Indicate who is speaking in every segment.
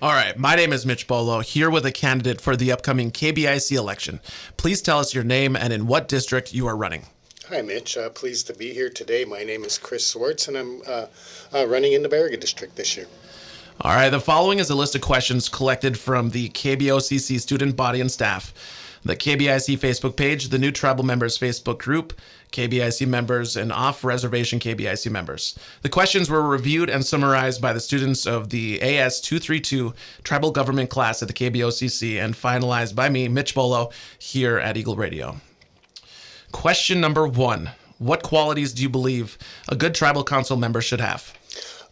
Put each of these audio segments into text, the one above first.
Speaker 1: All right, my name is Mitch Bolo, here with a candidate for the upcoming KBIC election. Please tell us your name and in what district you are running.
Speaker 2: Hi, Mitch. Pleased to be here today. My name is Chris Swartz, and I'm running in the Barriga District this year.
Speaker 1: All right, the following is a list of questions collected from the KBOCC student body and staff, the KBIC Facebook page, the new Tribal Members Facebook group, KBIC Members, and off-reservation KBIC Members. The questions were reviewed and summarized by the students of the AS232 Tribal Government class at the KBOCC and finalized by me, Mitch Bolo, here at Eagle Radio. Question number 1. What qualities do you believe a good tribal council member should have?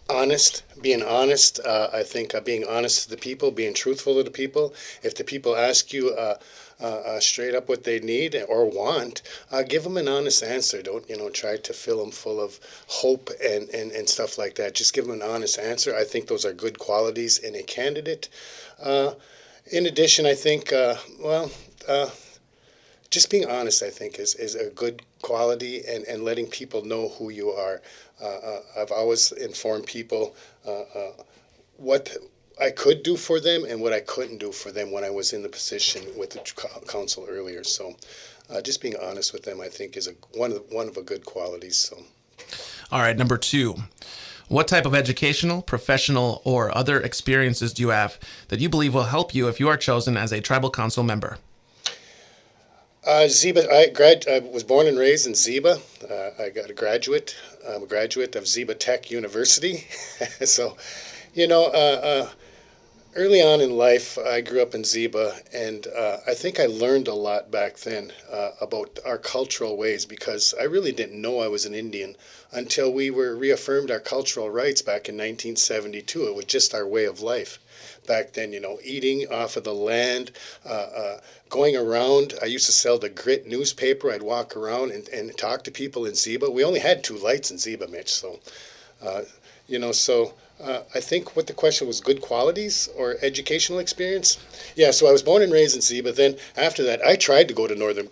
Speaker 2: Honest. Being honest. I think being honest to the people, being truthful to the people. If the people ask you straight up what they need or want, give them an honest answer. Don't try to fill them full of hope and stuff like that. Just give them an honest answer. I think those are good qualities in a candidate. In addition, I think just being honest, I think, is a good quality, and letting people know who you are. I've always informed people what I could do for them and what I couldn't do for them when I was in the position with the council earlier. So just being honest with them, I think, is one of the good qualities. So.
Speaker 1: All right, number 2. What type of educational, professional, or other experiences do you have that you believe will help you if you are chosen as a tribal council member?
Speaker 2: Ziba. I was born and raised in Ziba. I got a graduate. I'm a graduate of Ziba Tech University. So, early on in life, I grew up in Ziba, and I think I learned a lot back then about our cultural ways, because I really didn't know I was an Indian until we were reaffirmed our cultural rights back in 1972. It was just our way of life. Back then, eating off of the land, going around. I used to sell the Grit newspaper. I'd walk around and talk to people in Ziba. We only had 2 lights in Ziba, Mitch. So, I think what the question was, good qualities or educational experience? Yeah, so I was born and raised in Ziba. Then after that, I tried to go to Northern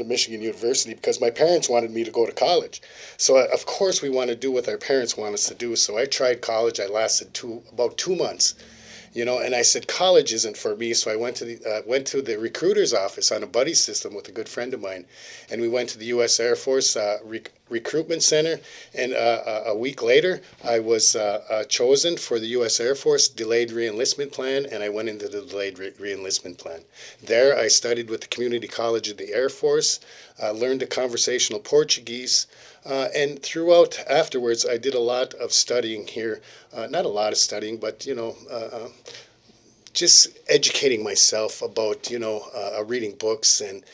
Speaker 2: Michigan University, because my parents wanted me to go to college. So, of course, we want to do what our parents want us to do. So I tried college. I lasted about 2 months. And I said, college isn't for me. So I went to the recruiter's office on a buddy system with a good friend of mine. And we went to the U.S. Air Force Recruitment Center. And a week later, I was chosen for the U.S. Air Force Delayed Reenlistment Plan. And I went into the Delayed Reenlistment Plan. There, I studied with the Community College of the Air Force, learned a conversational Portuguese. And throughout afterwards, I did a lot of studying here. Not a lot of studying, but, just educating myself about, reading books and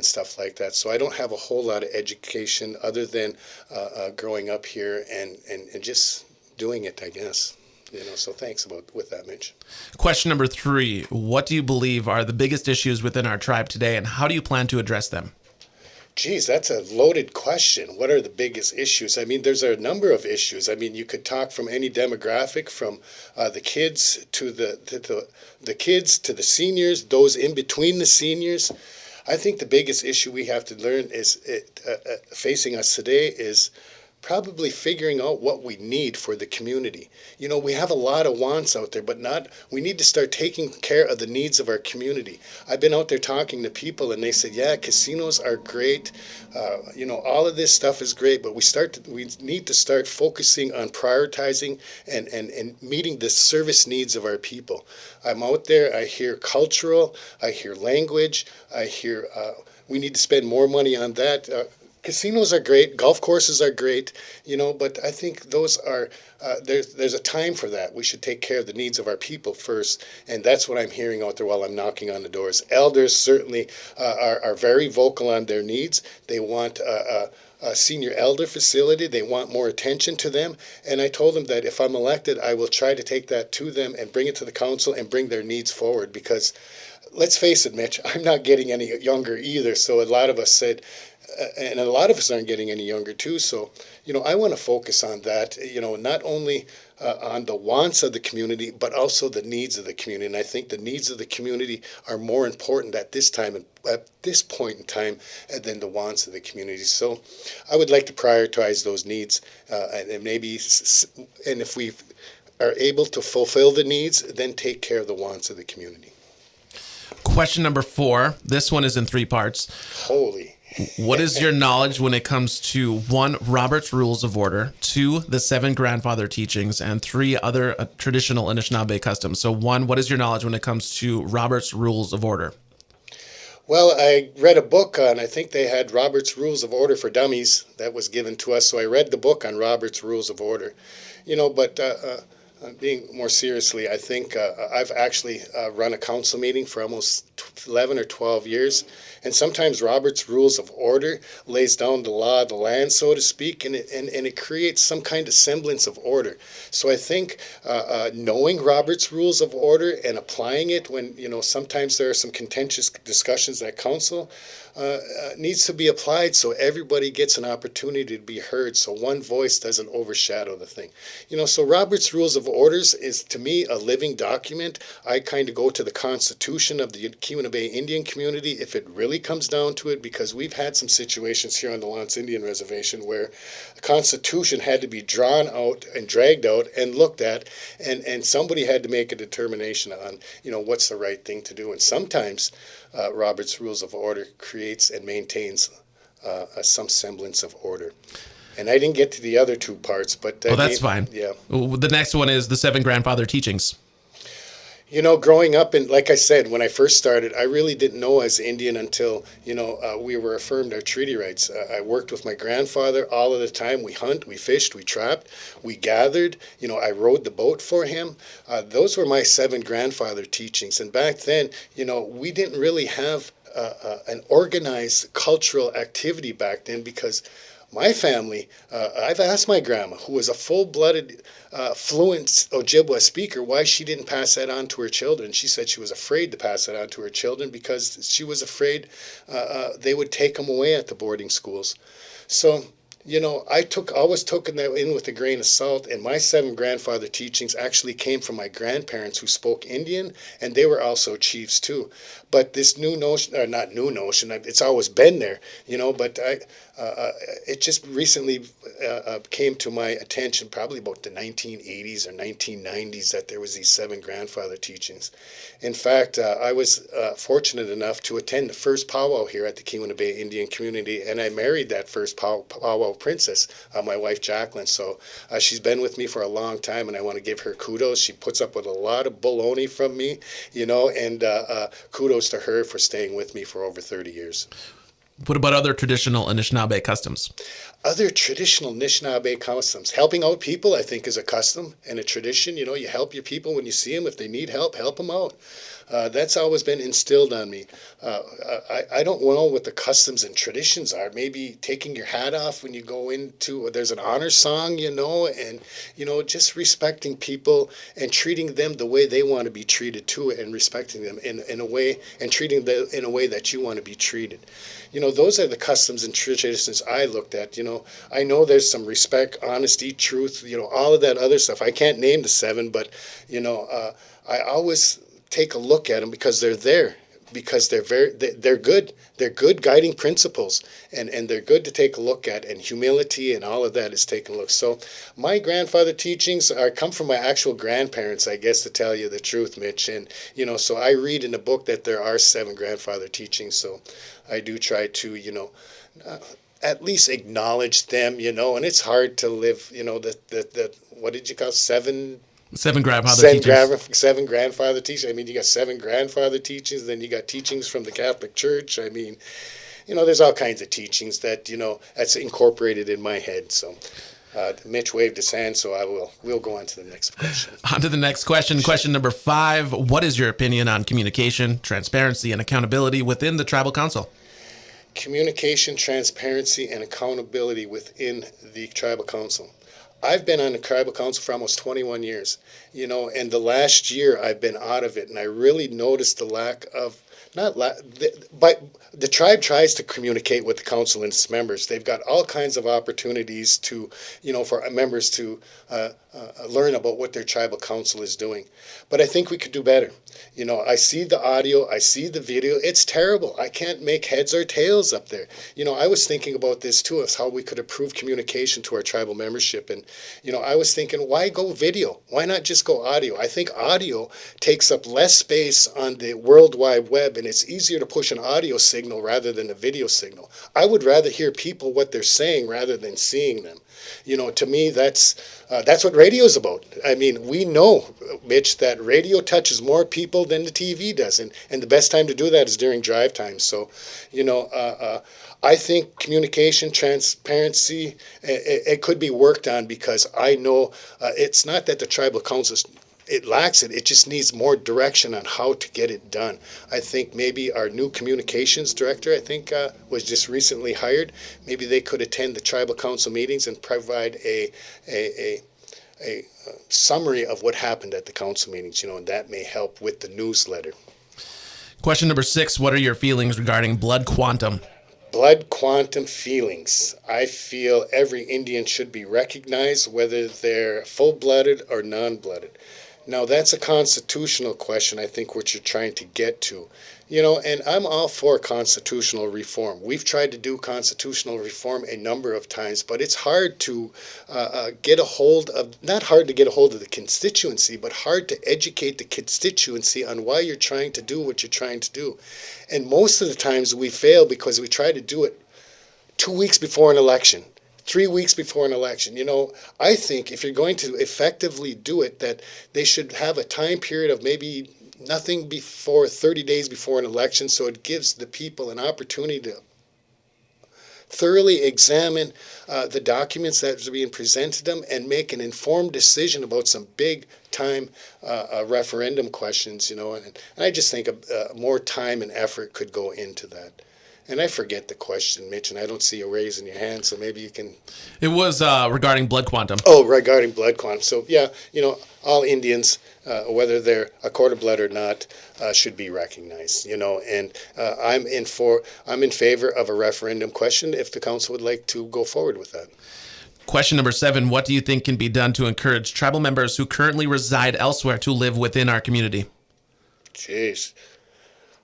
Speaker 2: stuff like that. So I don't have a whole lot of education other than growing up here and just doing it, I guess. So thanks with that, Mitch.
Speaker 1: Question number 3. What do you believe are the biggest issues within our tribe today, and how do you plan to address them?
Speaker 2: Geez, that's a loaded question. What are the biggest issues? I mean, there's a number of issues. I mean, you could talk from any demographic, from the kids to the kids to the seniors, those in between the seniors. I think the biggest issue we have to learn is facing us today is probably figuring out what we need for the community. We have a lot of wants out there, but we need to start taking care of the needs of our community. I've been out there talking to people, and they said, yeah, casinos are great. All of this stuff is great, but we need to start focusing on prioritizing and meeting the service needs of our people. I'm out there, I hear cultural, I hear language, I hear we need to spend more money on that. Casinos are great, golf courses are great, but I think those are, there's a time for that. We should take care of the needs of our people first, and that's what I'm hearing out there while I'm knocking on the doors. Elders certainly are very vocal on their needs. They want a senior elder facility. They want more attention to them, and I told them that if I'm elected, I will try to take that to them and bring it to the council and bring their needs forward, because let's face it, Mitch, I'm not getting any younger either, so a lot of us said, and a lot of us aren't getting any younger too. So, I want to focus on that, not only on the wants of the community, but also the needs of the community. And I think the needs of the community are more important at this time, at this point in time, than the wants of the community. So I would like to prioritize those needs, and maybe, and if we are able to fulfill the needs, then take care of the wants of the community.
Speaker 1: Question number 4. This one is in 3 parts.
Speaker 2: Holy.
Speaker 1: What is your knowledge when it comes to 1, Robert's Rules of Order, 2, the 7 grandfather teachings, and 3, other traditional Anishinaabe customs? So 1, what is your knowledge when it comes to Robert's Rules of Order?
Speaker 2: Well, I read a book on, I think they had Robert's Rules of Order for Dummies that was given to us. So I read the book on Robert's Rules of Order, but being more seriously, I think I've actually run a council meeting for almost 11 or 12 years. And sometimes Robert's Rules of Order lays down the law of the land, so to speak, and it creates some kind of semblance of order. So I think knowing Robert's Rules of Order and applying it when, sometimes there are some contentious discussions at council, needs to be applied so everybody gets an opportunity to be heard, so one voice doesn't overshadow the thing. So Robert's Rules of Orders is, to me, a living document. I kind of go to the Constitution of the Keweenaw Bay Indian community if it really comes down to it, because we've had some situations here on the L'Anse Indian Reservation where the Constitution had to be drawn out and dragged out and looked at, and somebody had to make a determination on, what's the right thing to do. And sometimes Robert's Rules of Order creates and maintains some semblance of order. And I didn't get to the other 2 parts, but
Speaker 1: that's fine.
Speaker 2: Yeah.
Speaker 1: The next one is the 7 grandfather teachings.
Speaker 2: Growing up, and like I said, when I first started, I really didn't know as Indian until, we were affirmed our treaty rights. I worked with my grandfather all of the time. We hunt, we fished, we trapped, we gathered. I rowed the boat for him. Those were my 7 grandfather teachings. And back then, we didn't really have an organized cultural activity back then, because my family, I've asked my grandma, who was a full-blooded, fluent Ojibwa speaker, why she didn't pass that on to her children. She said she was afraid to pass that on to her children because she was afraid they would take them away at the boarding schools. So, I always took that in with a grain of salt, and my 7 grandfather teachings actually came from my grandparents who spoke Indian, and they were also chiefs too. But this new notion, or not new notion, it's always been there, but it just recently came to my attention, probably about the 1980s or 1990s, that there was these 7 grandfather teachings. In fact, I was fortunate enough to attend the first powwow here at the Keweenaw Bay Indian community, and I married that first powwow princess, my wife Jacqueline. So she's been with me for a long time, and I want to give her kudos. She puts up with a lot of baloney from me, and kudos to her for staying with me for over 30 years.
Speaker 1: What about other traditional Anishinaabe customs?
Speaker 2: Other traditional Anishinaabe customs. Helping out people, I think, is a custom and a tradition. You help your people when you see them. If they need help them out. That's always been instilled on me. I don't know what the customs and traditions are. Maybe taking your hat off when you go into, there's an honor song, and, just respecting people and treating them the way they want to be treated too, and respecting them in a way, and treating them in a way that you want to be treated. Those are the customs and traditions I looked at. I know there's some respect, honesty, truth, all of that other stuff. I can't name the 7, but, I always take a look at them because they're there, because they're good. They're good guiding principles, and they're good to take a look at, and humility and all of that is taken a look. So my grandfather teachings come from my actual grandparents, I guess, to tell you the truth, Mitch. And, so I read in the book that there are 7 grandfather teachings. So I do try to, at least acknowledge them, and it's hard to live, what did you call 7 grandfather teachings. 7 grandfather teachings. I mean, you got 7 grandfather teachings, then you got teachings from the Catholic Church. I mean, there's all kinds of teachings that, that's incorporated in my head. So Mitch waved his hand, so we'll go on to the next question.
Speaker 1: On to the next question. Question number 5. What is your opinion on communication, transparency, and accountability within the Tribal Council?
Speaker 2: Communication, transparency, and accountability within the Tribal Council. I've been on the Tribal Council for almost 21 years, and the last year I've been out of it, and I really noticed the lack of not but the tribe tries to communicate with the council and its members. They've got all kinds of opportunities to, for members to learn about what their tribal council is doing. But I think we could do better. I see the audio, I see the video. It's terrible. I can't make heads or tails up there. I was thinking about this too, as how we could improve communication to our tribal membership. And, I was thinking, why go video? Why not just go audio? I think audio takes up less space on the World Wide Web, and it's easier to push an audio signal rather than a video signal. I would rather hear people what they're saying rather than seeing them. To me, that's what radio is about. I mean, we know, Mitch, that radio touches more people than the TV does, and the best time to do that is during drive time. So, I think communication, transparency, it could be worked on, because I know it's not that the tribal council it lacks it. It just needs more direction on how to get it done. I think maybe our new communications director, was just recently hired. Maybe they could attend the tribal council meetings and provide a summary of what happened at the council meetings, and that may help with the newsletter.
Speaker 1: Question number 6, what are your feelings regarding blood quantum?
Speaker 2: Blood quantum feelings. I feel every Indian should be recognized, whether they're full-blooded or non-blooded. Now, that's a constitutional question, I think, what you're trying to get to. And I'm all for constitutional reform. We've tried to do constitutional reform a number of times, but it's hard to get a hold of, not hard to get a hold of the constituency, but hard to educate the constituency on why you're trying to do what you're trying to do. And most of the times we fail because we try to do it 2 weeks before an election. 3 weeks before an election. I think if you're going to effectively do it, that they should have a time period of maybe nothing before 30 days before an election, so it gives the people an opportunity to thoroughly examine the documents that are being presented to them and make an informed decision about some big time referendum questions, and I just think more time and effort could go into that. And I forget the question, Mitch, and I don't see you raising your hand, so maybe you can...
Speaker 1: It was regarding blood quantum.
Speaker 2: Oh, regarding blood quantum. So, yeah, all Indians, whether they're a quarter blood or not, should be recognized, and I'm in favor of a referendum question if the council would like to go forward with that.
Speaker 1: Question number 7, what do you think can be done to encourage tribal members who currently reside elsewhere to live within our community?
Speaker 2: Jeez.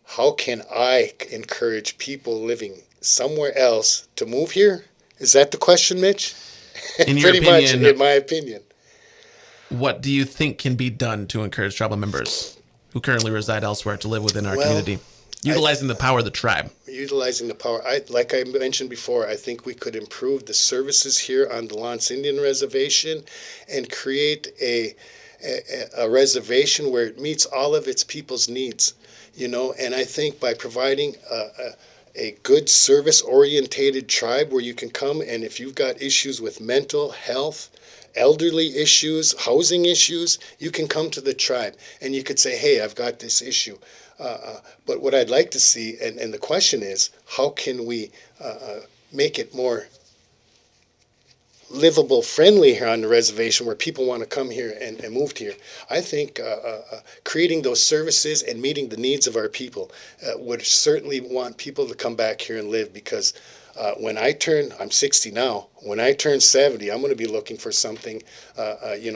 Speaker 2: How can I encourage people living somewhere else to move here? Is that the question, Mitch?
Speaker 1: In your
Speaker 2: Pretty
Speaker 1: opinion,
Speaker 2: much, in my opinion.
Speaker 1: What do you think can be done to encourage tribal members who currently reside elsewhere to live within our community? Utilizing the power of the tribe.
Speaker 2: Utilizing the power. Like I mentioned before, I think we could improve the services here on the L'Anse Indian Reservation and create a reservation where it meets all of its people's needs. And I think by providing a good service-orientated tribe where you can come, and if you've got issues with mental health, elderly issues, housing issues, you can come to the tribe and you could say, hey, I've got this issue. But what I'd like to see, and the question is, how can we make it more livable, friendly here on the reservation where people want to come here and move here? I think creating those services and meeting the needs of our people would certainly want people to come back here and live, because I'm 60 now, when I turn 70, I'm going to be looking for something,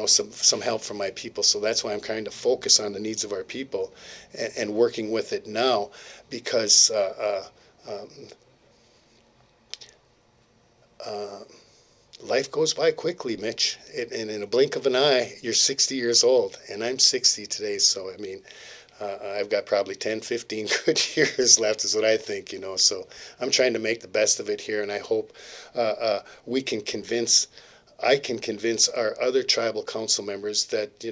Speaker 2: some help from my people. So that's why I'm trying to focus on the needs of our people and working with it now, because life goes by quickly, Mitch, and in a blink of an eye, you're 60 years old, and I'm 60 today, so I mean, I've got probably 10, 15 good years left is what I think, so I'm trying to make the best of it here, and I hope I can convince our other tribal council members that,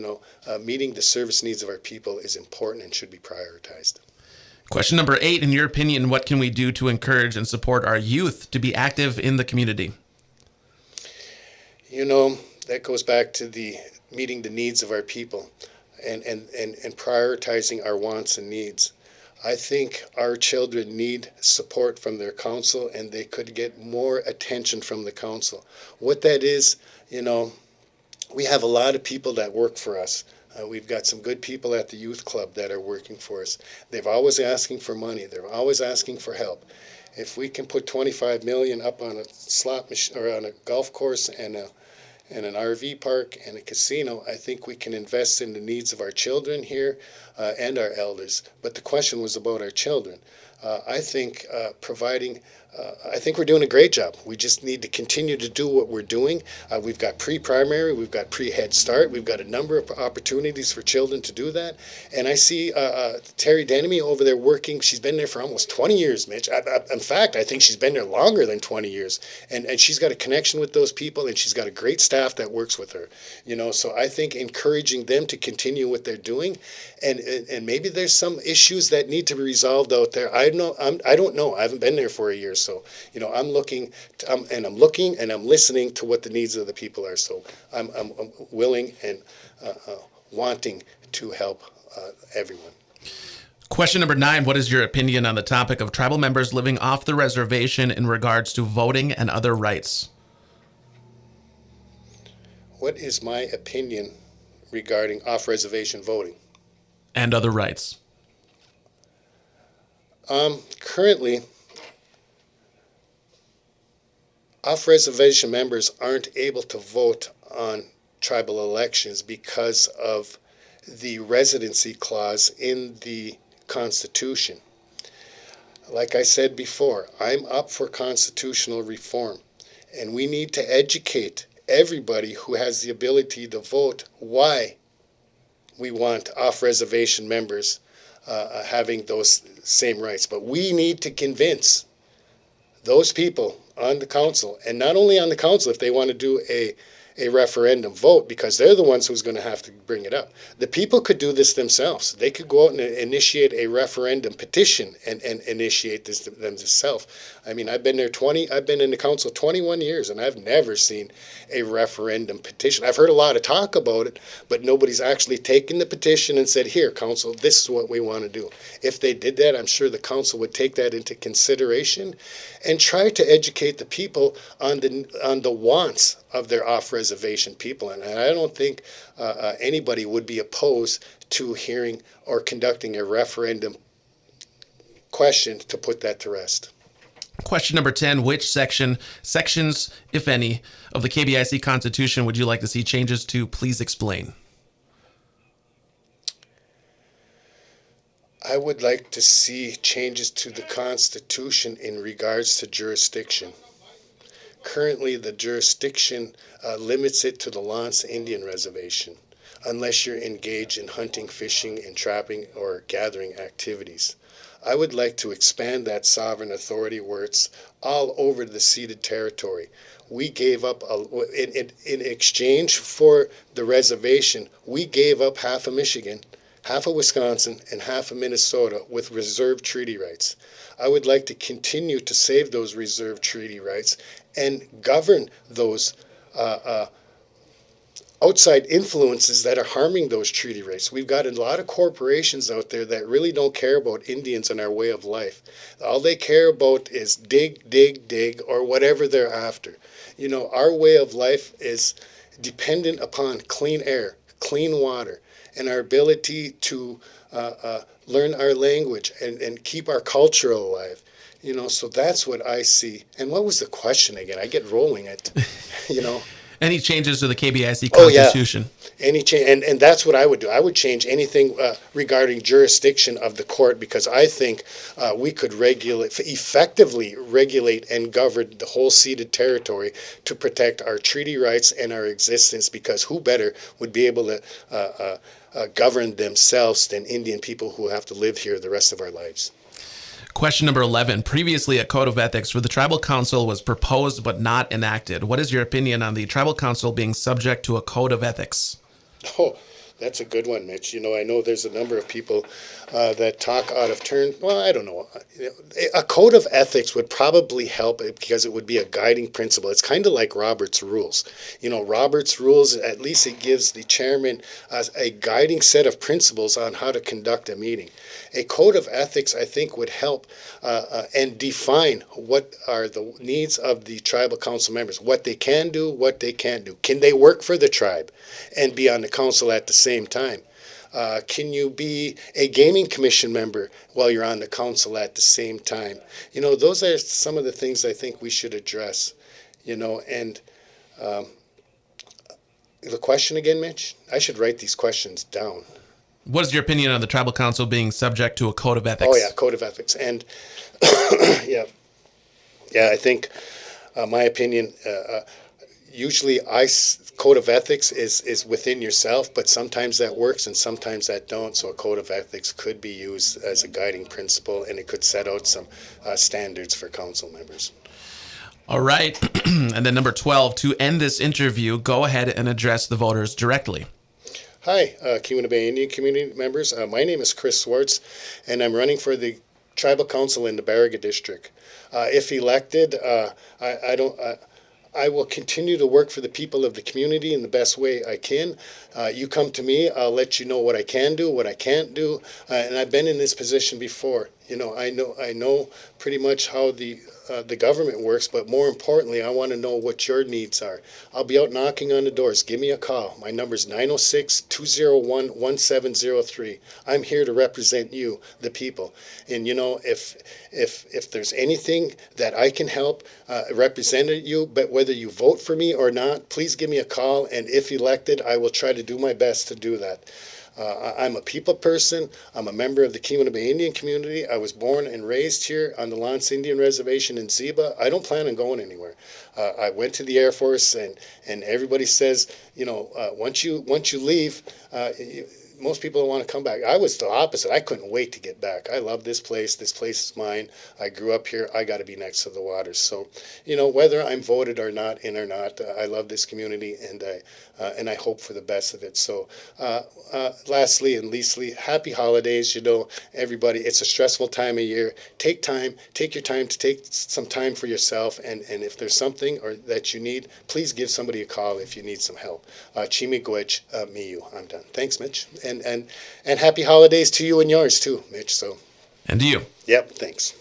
Speaker 2: meeting the service needs of our people is important and should be prioritized.
Speaker 1: Question number 8, in your opinion, what can we do to encourage and support our youth to be active in the community?
Speaker 2: That goes back to the meeting the needs of our people and prioritizing our wants and needs. I think our children need support from their council, and they could get more attention from the council. What that is, we have a lot of people that work for us. We've got some good people at the youth club that are working for us. They're always asking for money. They're always asking for help. If we can put 25 million up on a slot machine or on a golf course and an RV park and a casino, I think we can invest in the needs of our children here and our elders. But the question was about our children. I think I think we're doing a great job. We just need to continue to do what we're doing. We've got pre-primary, we've got pre-Head Start, we've got a number of opportunities for children to do that. And I see Terry Denemy over there working. She's been there for almost 20 years, Mitch. In fact, I think she's been there longer than 20 years. And she's got a connection with those people, and she's got a great staff that works with her. So I think encouraging them to continue what they're doing, and maybe there's some issues that need to be resolved out there. I don't know. I haven't been there for a year, so I'm looking and I'm listening to what the needs of the people are. So I'm willing and wanting to help everyone.
Speaker 1: Question number 9, what is your opinion on the topic of tribal members living off the reservation in regards to voting and other rights?
Speaker 2: What is my opinion regarding off-reservation voting?
Speaker 1: And other rights.
Speaker 2: Currently, off-reservation members aren't able to vote on tribal elections because of the residency clause in the Constitution. Like I said before, I'm up for constitutional reform, and we need to educate everybody who has the ability to vote why we want off-reservation members having those same rights. But we need to convince those people on the council, and not only on the council if they want to do a referendum vote, because they're the ones who's going to have to bring it up. The people could do this themselves. They could go out and initiate a referendum petition and initiate this themselves. I mean, I've been in the council 21 years, and I've never seen a referendum petition. I've heard a lot of talk about it, but nobody's actually taken the petition and said, here, council, this is what we want to do. If they did that, I'm sure the council would take that into consideration and try to educate the people on the wants of their off-reservation people. And I don't think anybody would be opposed to hearing or conducting a referendum question to put that to rest.
Speaker 1: Question number 10, which sections, if any, of the KBIC Constitution would you like to see changes to? Please explain.
Speaker 2: I would like to see changes to the Constitution in regards to jurisdiction. Currently, the jurisdiction limits it to the Lance Indian Reservation, unless you're engaged in hunting, fishing, and trapping or gathering activities. I would like to expand that sovereign authority where it's all over the ceded territory. We gave up, in exchange for the reservation, we gave up half of Michigan, half of Wisconsin, and half of Minnesota with reserved treaty rights. I would like to continue to save those reserved treaty rights and govern those outside influences that are harming those treaty rights. We've got a lot of corporations out there that really don't care about Indians and our way of life. All they care about is dig, dig, dig, or whatever they're after. Our way of life is dependent upon clean air, clean water, and our ability to learn our language and keep our culture alive. So that's what I see. And what was the question again? I get rolling it,
Speaker 1: Any changes to the KBIC Constitution?
Speaker 2: Oh, yeah. Any change, and that's what I would do. I would change anything regarding jurisdiction of the court, because I think we could effectively regulate and govern the whole ceded territory to protect our treaty rights and our existence, because who better would be able to govern themselves than Indian people who have to live here the rest of our lives.
Speaker 1: Question number 11. Previously, a code of ethics for the Tribal Council was proposed but not enacted. What is your opinion on the Tribal Council being subject to a code of ethics?
Speaker 2: Oh, that's a good one, Mitch. I know there's a number of people that talk out of turn. Well, I don't know. A code of ethics would probably help because it would be a guiding principle. It's kind of like Robert's Rules. Robert's Rules, at least it gives the chairman a guiding set of principles on how to conduct a meeting. A code of ethics, I think, would help and define what are the needs of the tribal council members, what they can do, what they can't do. Can they work for the tribe and be on the council at the same same time? Can you be a gaming commission member while you're on the council at the same time? Those are some of the things I think we should address. And the question again, Mitch? I should write these questions down.
Speaker 1: What is your opinion on the tribal council being subject to a code of ethics?
Speaker 2: Oh yeah, code of ethics. And yeah, I think my opinion. Usually, code of ethics is within yourself, but sometimes that works and sometimes that don't. So a code of ethics could be used as a guiding principle, and it could set out some standards for council members.
Speaker 1: All right. And then number 12, to end this interview, go ahead and address the voters directly.
Speaker 2: Hi, Keweenaw Bay Indian community members. My name is Chris Swartz, and I'm running for the Tribal Council in the Baraga District. If elected, I will continue to work for the people of the community in the best way I can. You come to me, I'll let you know what I can do, what I can't do, and I've been in this position before. I know pretty much how the government works, but more importantly, I want to know what your needs are. I'll be out knocking on the doors. Give me a call. My number's 906-201-1703. I'm here to represent you, the people. And if there's anything that I can help represent you, but whether you vote for me or not, please give me a call. And if elected, I will try to do my best to do that. I'm a people person. I'm a member of the Keweenaw Bay Indian community. I was born and raised here on the Lance Indian Reservation in Ziba. I don't plan on going anywhere. I went to the Air Force, and everybody says, once you leave, most people don't want to come back. I was the opposite. I couldn't wait to get back. I love this place. This place is mine. I grew up here. I got to be next to the water. So, whether I'm voted or not, I love this community, and I hope for the best of it. So, lastly and leastly, happy holidays. Everybody, it's a stressful time of year. Take your time to take some time for yourself. And if there's something or that you need, please give somebody a call if you need some help. Chimigwech, Miyu. I'm done. Thanks, Mitch. And happy holidays to you and yours too, Mitch. So.
Speaker 1: And to you.
Speaker 2: Yep. Thanks.